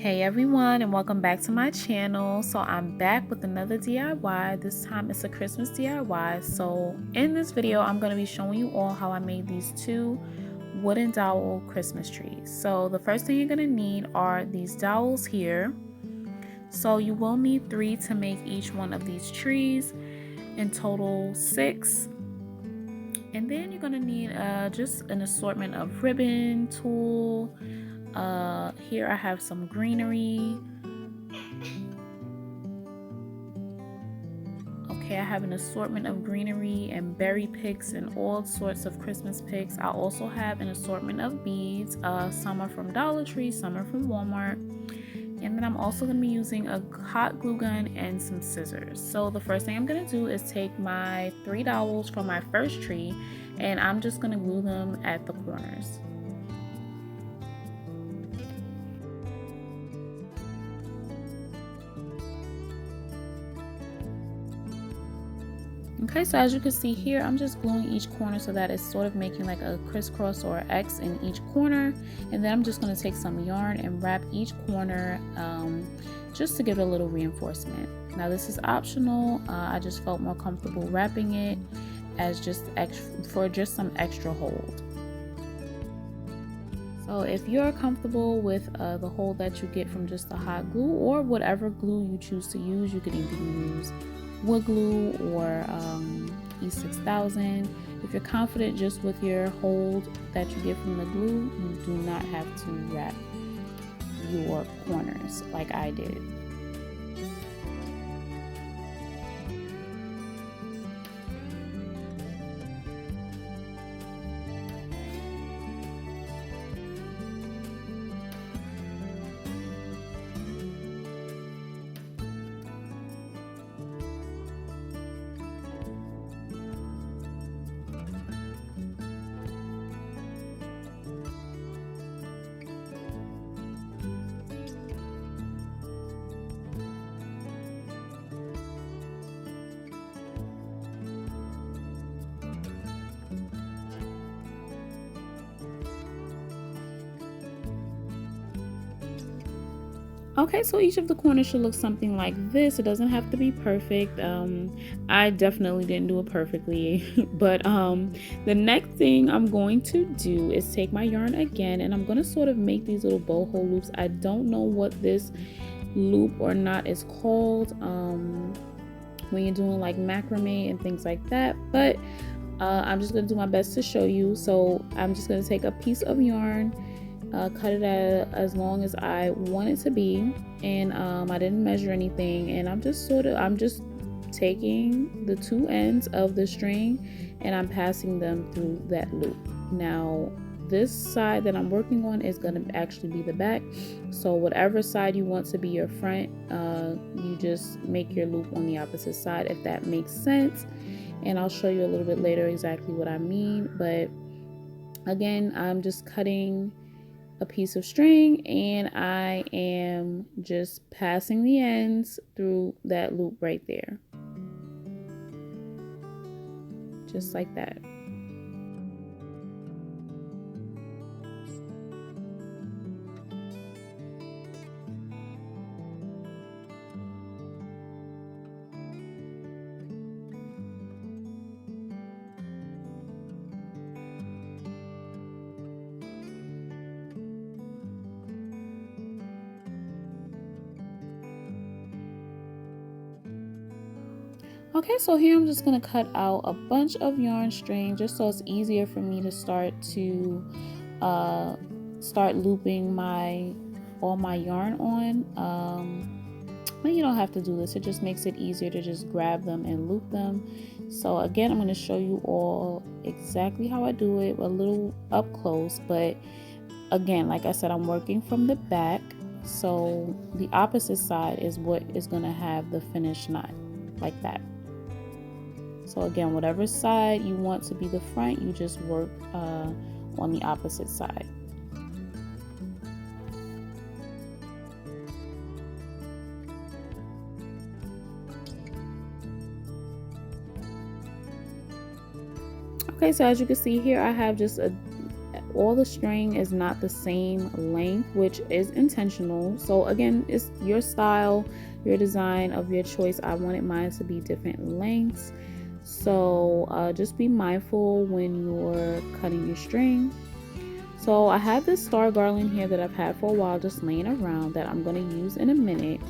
Hey everyone, and welcome back to my channel. So I'm back with another DIY. This time it's a Christmas DIY. So in this video I'm going to be showing you all how I made these two wooden dowel Christmas trees. So the first thing you're going to need are these dowels here. So you will need 3 to make each one of these trees, in total 6. And then you're going to need just an assortment of ribbon, tulle. Here I have some greenery. Okay, I have an assortment of greenery and berry picks and all sorts of Christmas picks. I also have an assortment of beads. Some are from Dollar Tree, some are from Walmart. And then I'm also going to be using a hot glue gun and some scissors. So the first thing I'm going to do is take my 3 dowels from my first tree and I'm just going to glue them at the corners. Okay, so as you can see here, I'm just gluing each corner so that it's sort of making like a crisscross or X in each corner. And then I'm just going to take some yarn and wrap each corner just to give it a little reinforcement. Now this is optional. I just felt more comfortable wrapping it as just for some extra hold. So if you're comfortable with the hold that you get from just the hot glue or whatever glue you choose to use, you could even use wood glue or E6000. If you're confident just with your hold that you get from the glue, you do not have to wrap your corners like I did. Okay, so each of the corners should look something like this. It doesn't have to be perfect. I definitely didn't do it perfectly, but the next thing I'm going to do is take my yarn again and I'm going to sort of make these little boho loops. I don't know what this loop or knot is called when you're doing like macrame and things like that, but I'm just going to do my best to show you. So I'm just going to take a piece of yarn, cut it as long as I want it to be, and I didn't measure anything, and I'm just taking the 2 ends of the string and I'm passing them through that loop. Now this side that I'm working on is going to actually be the back, so whatever side you want to be your front, you just make your loop on the opposite side, if that makes sense, and I'll show you a little bit later exactly what I mean. But again, I'm just cutting a piece of string and I am just passing the ends through that loop right there, just like that. Okay, so here I'm just going to cut out a bunch of yarn string just so it's easier for me to start looping all my yarn on. But you don't have to do this, it just makes it easier to just grab them and loop them. So again, I'm going to show you all exactly how I do it, a little up close, but again, like I said, I'm working from the back, so the opposite side is what is going to have the finished knot, like that. So again, whatever side you want to be the front, you just work on the opposite side. Okay, so as you can see here, I have just all the string is not the same length, which is intentional. So again, it's your style, your design of your choice. I wanted mine to be different lengths. So just be mindful when you're cutting your string. So I have this star garland here that I've had for a while just laying around that I'm going to use in a minute.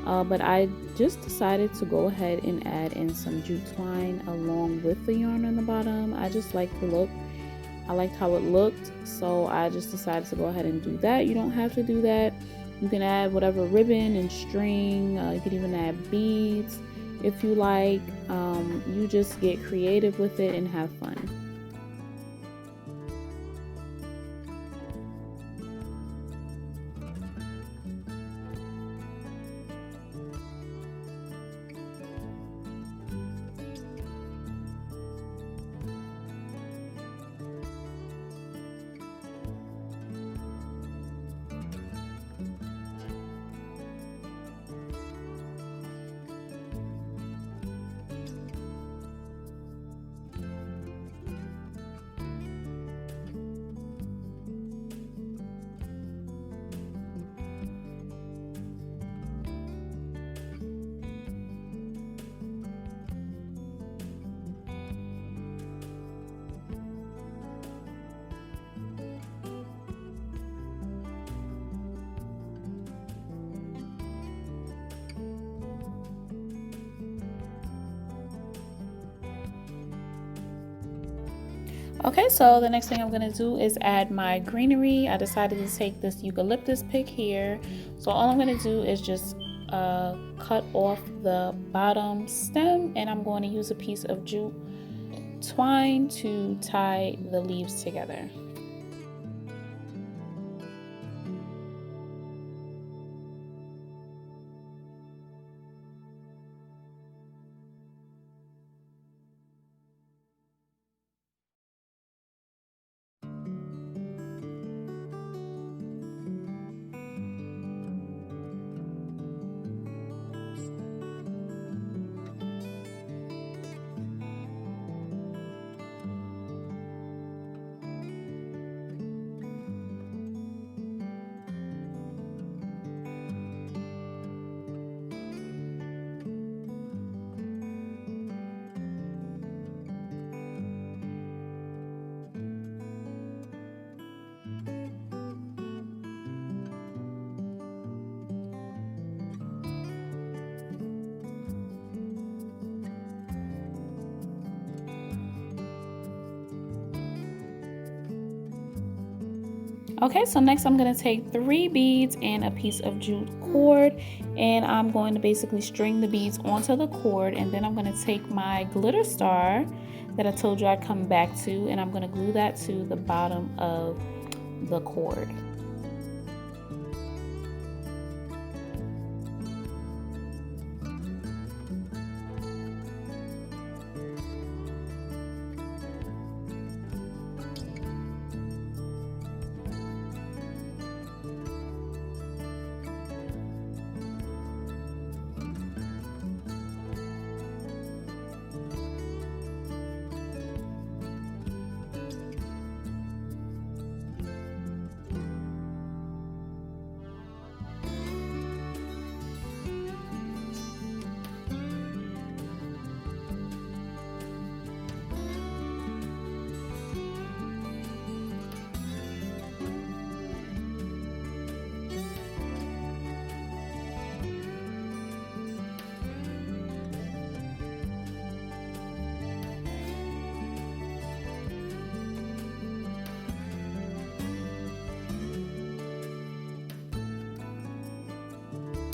But I just decided to go ahead and add in some jute twine along with the yarn on the bottom. I just like the look. I liked how it looked, so I just decided to go ahead and do that. You don't have to do that. You can add whatever ribbon and string. You can even add beads if you like. You just get creative with it and have fun. Okay, so the next thing I'm going to do is add my greenery. I decided to take this eucalyptus pick here. So all I'm going to do is just cut off the bottom stem, and I'm going to use a piece of jute twine to tie the leaves together. Okay, so next I'm going to take 3 beads and a piece of jute cord, and I'm going to basically string the beads onto the cord, and then I'm going to take my glitter star that I told you I'd come back to, and I'm going to glue that to the bottom of the cord.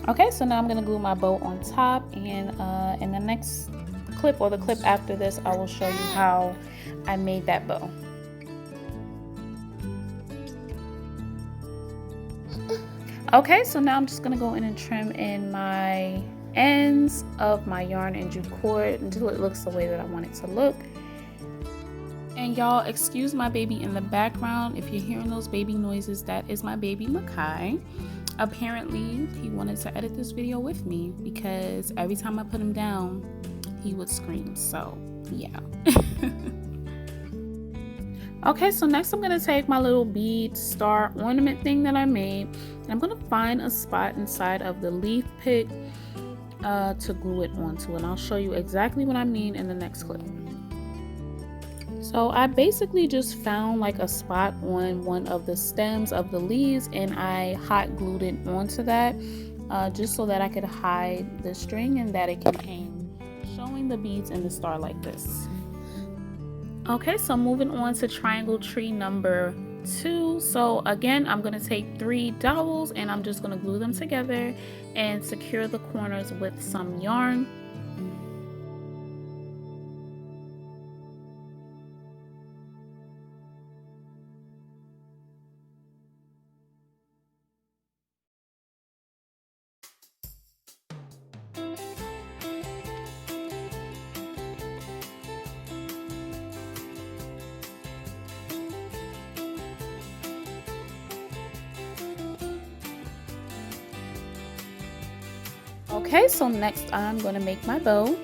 Okay, so now I'm going to glue my bow on top, and in the next clip, or the clip after this, I will show you how I made that bow. Okay, so now I'm just going to go in and trim in my ends of my yarn and jute cord until it looks the way that I want it to look. And y'all, excuse my baby in the background. If you're hearing those baby noises, that is my baby Makai. Apparently, he wanted to edit this video with me because every time I put him down, he would scream. So, yeah. Okay, so next I'm going to take my little bead star ornament thing that I made, and I'm going to find a spot inside of the leaf pick to glue it onto, and I'll show you exactly what I mean in the next clip. So I basically just found like a spot on one of the stems of the leaves, and I hot glued it onto that just so that I could hide the string and that it can hang, showing the beads in the star like this. Okay, so moving on to triangle tree number 2. So again, I'm going to take 3 dowels and I'm just going to glue them together and secure the corners with some yarn. Okay, so next I'm going to make my bow.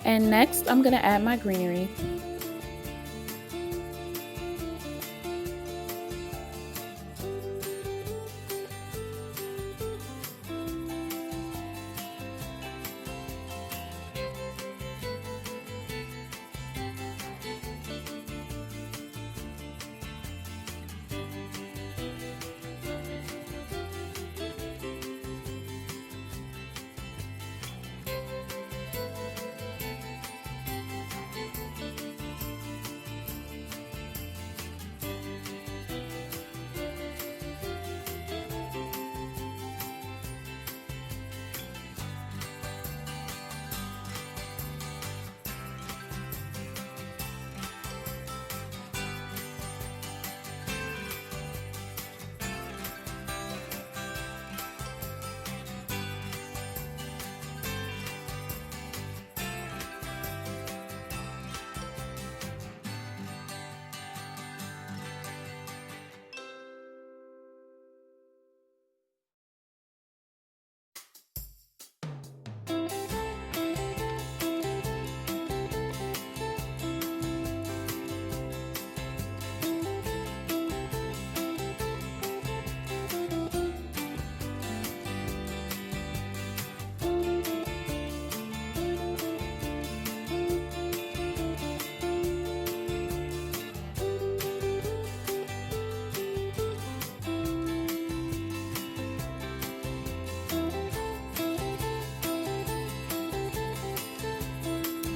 And next I'm going to add my greenery.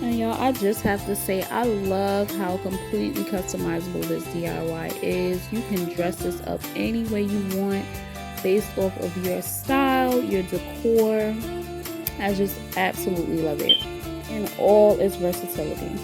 And y'all, I just have to say, I love how completely customizable this DIY is. You can dress this up any way you want based off of your style, your decor. I just absolutely love it in all its versatility.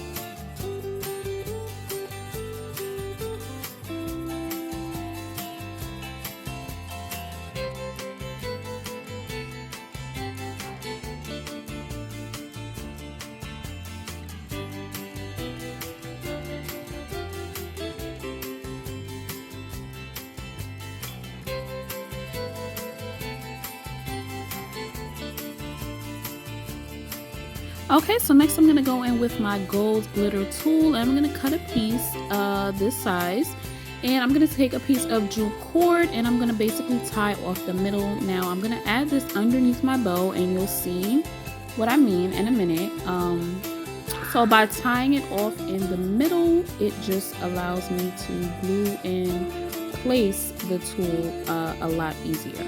Okay, so next I'm going to go in with my gold glitter tool, and I'm going to cut a piece this size, and I'm going to take a piece of jewel cord and I'm going to basically tie off the middle. Now I'm going to add this underneath my bow and you'll see what I mean in a minute. So by tying it off in the middle, it just allows me to glue in place the tool a lot easier.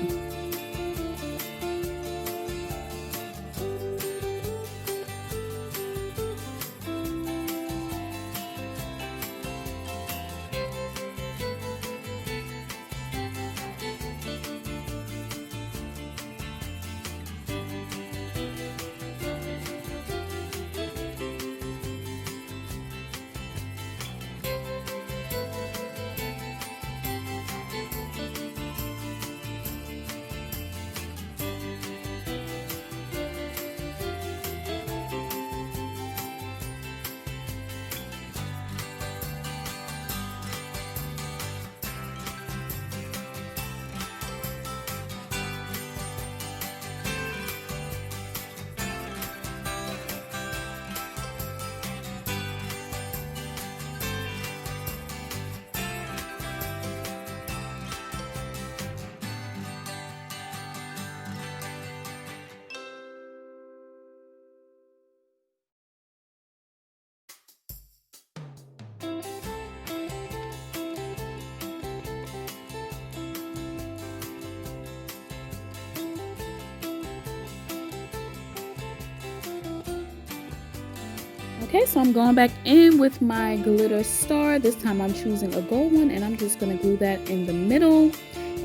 Okay, so I'm going back in with my glitter star. This time I'm choosing a gold one and I'm just going to glue that in the middle.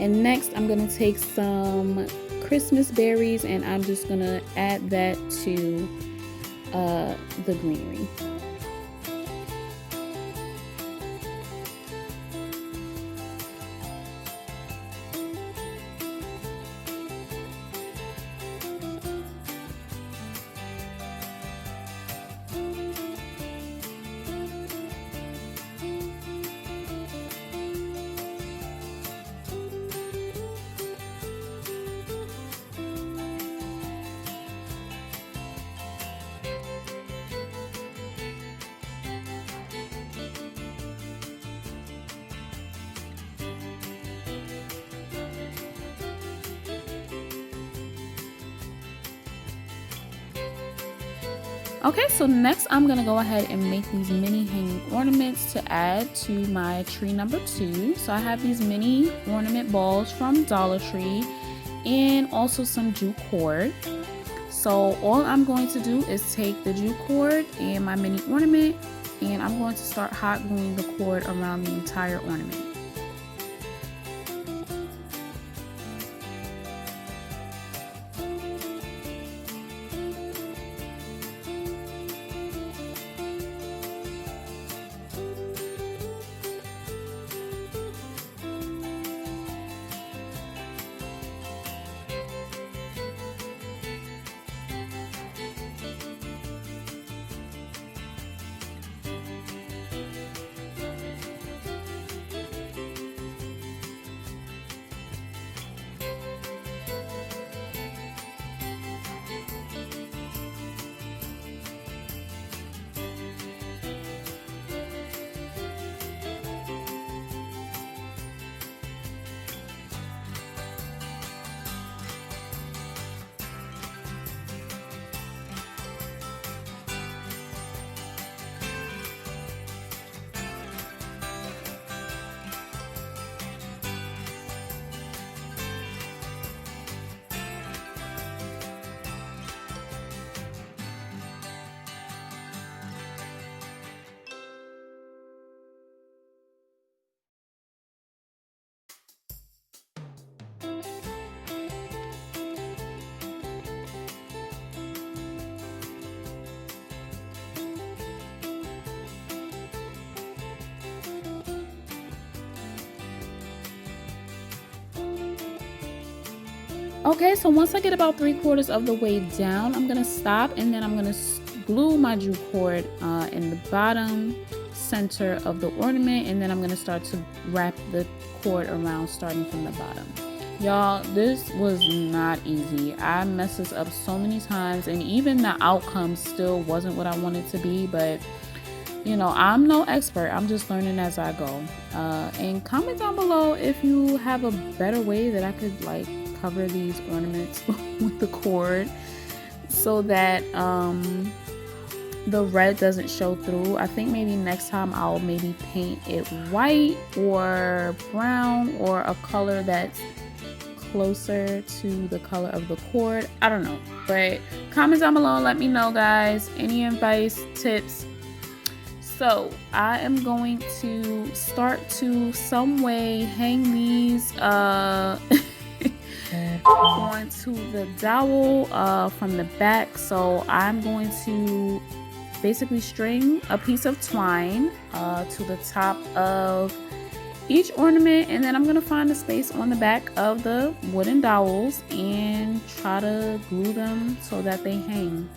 And next I'm going to take some Christmas berries and I'm just going to add that to the greenery. Okay, so next I'm gonna go ahead and make these mini hanging ornaments to add to my tree number 2. So I have these mini ornament balls from Dollar Tree and also some jute cord. So all I'm going to do is take the jute cord and my mini ornament and I'm going to start hot gluing the cord around the entire ornament. Okay, so once I get about 3/4 of the way down, I'm gonna stop and then I'm gonna glue my jute cord in the bottom center of the ornament, and then I'm gonna start to wrap the cord around starting from the bottom. Y'all, this was not easy. I messed this up so many times, and even the outcome still wasn't what I wanted to be, but you know, I'm no expert. I'm just learning as I go. And comment down below if you have a better way that I could like cover these ornaments with the cord so that the red doesn't show through. I think maybe next time I'll maybe paint it white or brown or a color that's closer to the color of the cord. I don't know, but comment down below and let me know, guys, any advice, tips. So I am going to start to some way hang these onto the dowel from the back. So I'm going to basically string a piece of twine to the top of each ornament, and then I'm gonna find a space on the back of the wooden dowels and try to glue them so that they hang.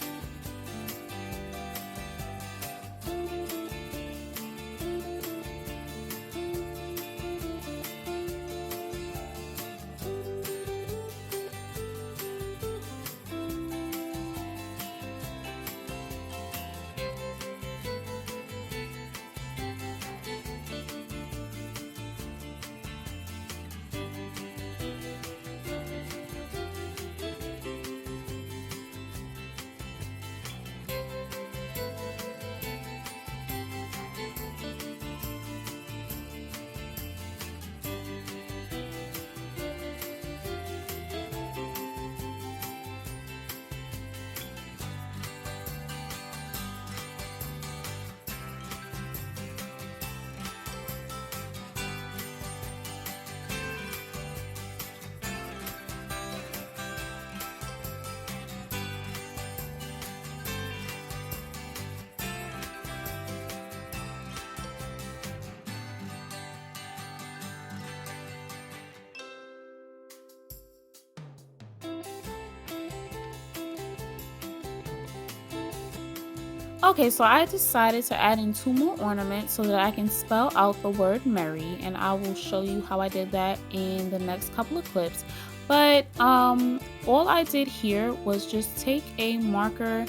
Okay, so I decided to add in 2 more ornaments so that I can spell out the word Merry, and I will show you how I did that in the next couple of clips. But all I did here was just take a marker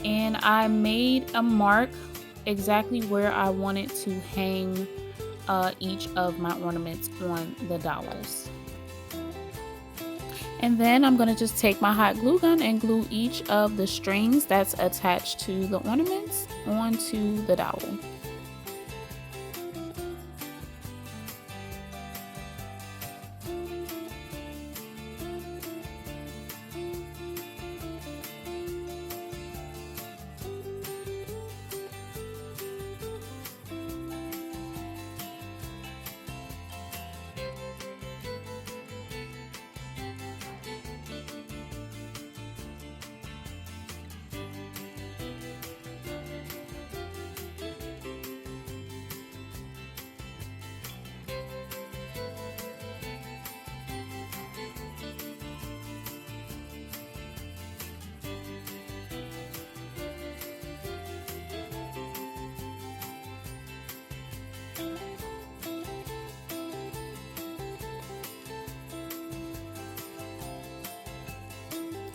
and I made a mark exactly where I wanted to hang each of my ornaments on the dowels. And then I'm going to just take my hot glue gun and glue each of the strings that's attached to the ornaments onto the dowel.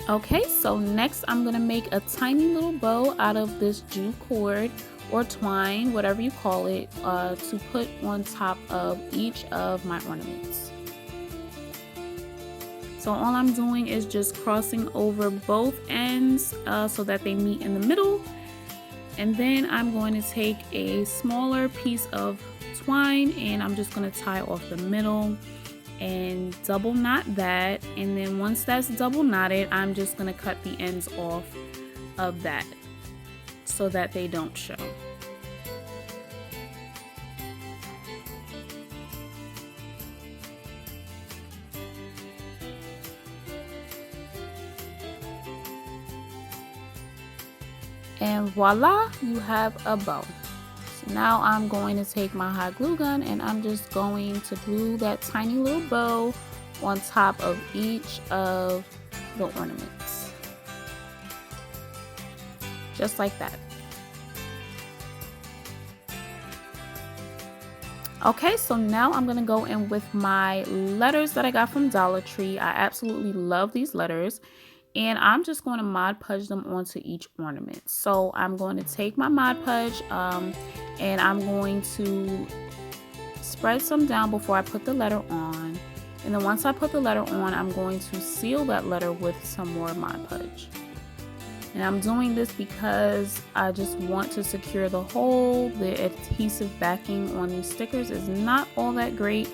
Okay, so next I'm gonna make a tiny little bow out of this jute cord or twine, whatever you call it, to put on top of each of my ornaments. So all I'm doing is just crossing over both ends so that they meet in the middle. And then I'm going to take a smaller piece of twine and I'm just going to tie off the middle and double knot that. And then once that's double knotted, I'm just going to cut the ends off of that so that they don't show. And voila, you have a bow. So now I'm going to take my hot glue gun and I'm just going to glue that tiny little bow on top of each of the ornaments. Just like that. Okay, so now I'm gonna go in with my letters that I got from Dollar Tree. I absolutely love these letters. And I'm just going to Mod Podge them onto each ornament. So I'm going to take my Mod Podge and I'm going to spread some down before I put the letter on. And then once I put the letter on, I'm going to seal that letter with some more Mod Podge. And I'm doing this because I just want to secure the hole. The adhesive backing on these stickers is not all that great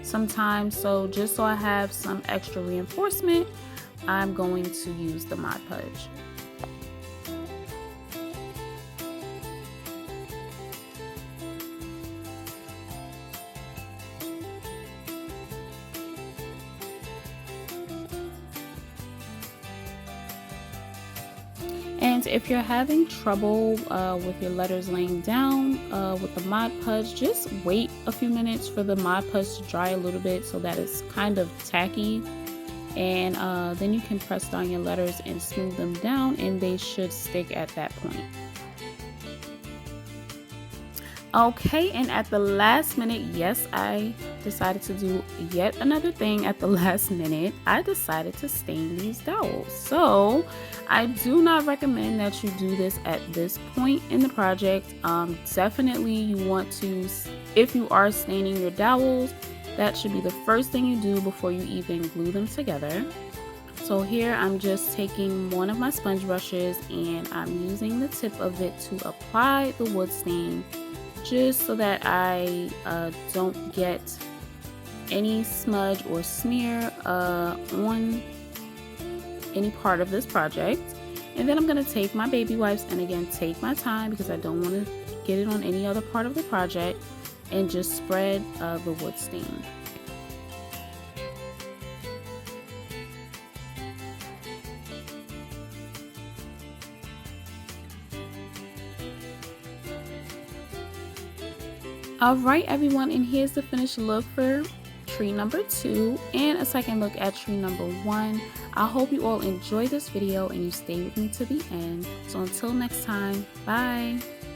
sometimes. So just so I have some extra reinforcement, I'm going to use the Mod Podge. And if you're having trouble with your letters laying down with the Mod Podge, just wait a few minutes for the Mod Podge to dry a little bit so that it's kind of tacky. And then you can press down your letters and smooth them down, and they should stick at that point. Okay, and at the last minute, yes, I decided to do yet another thing at the last minute. I decided to stain these dowels. So I do not recommend that you do this at this point in the project. Definitely you want to, if you are staining your dowels, that should be the first thing you do before you even glue them together. So here I'm just taking one of my sponge brushes and I'm using the tip of it to apply the wood stain, just so that I don't get any smudge or smear on any part of this project. And then I'm going to take my baby wipes and again take my time because I don't want to get it on any other part of the project, and just spread the wood stain. Alright everyone, and here's the finished look for tree number 2 and a second look at tree number 1. I hope you all enjoyed this video and you stay with me to the end. So until next time, bye!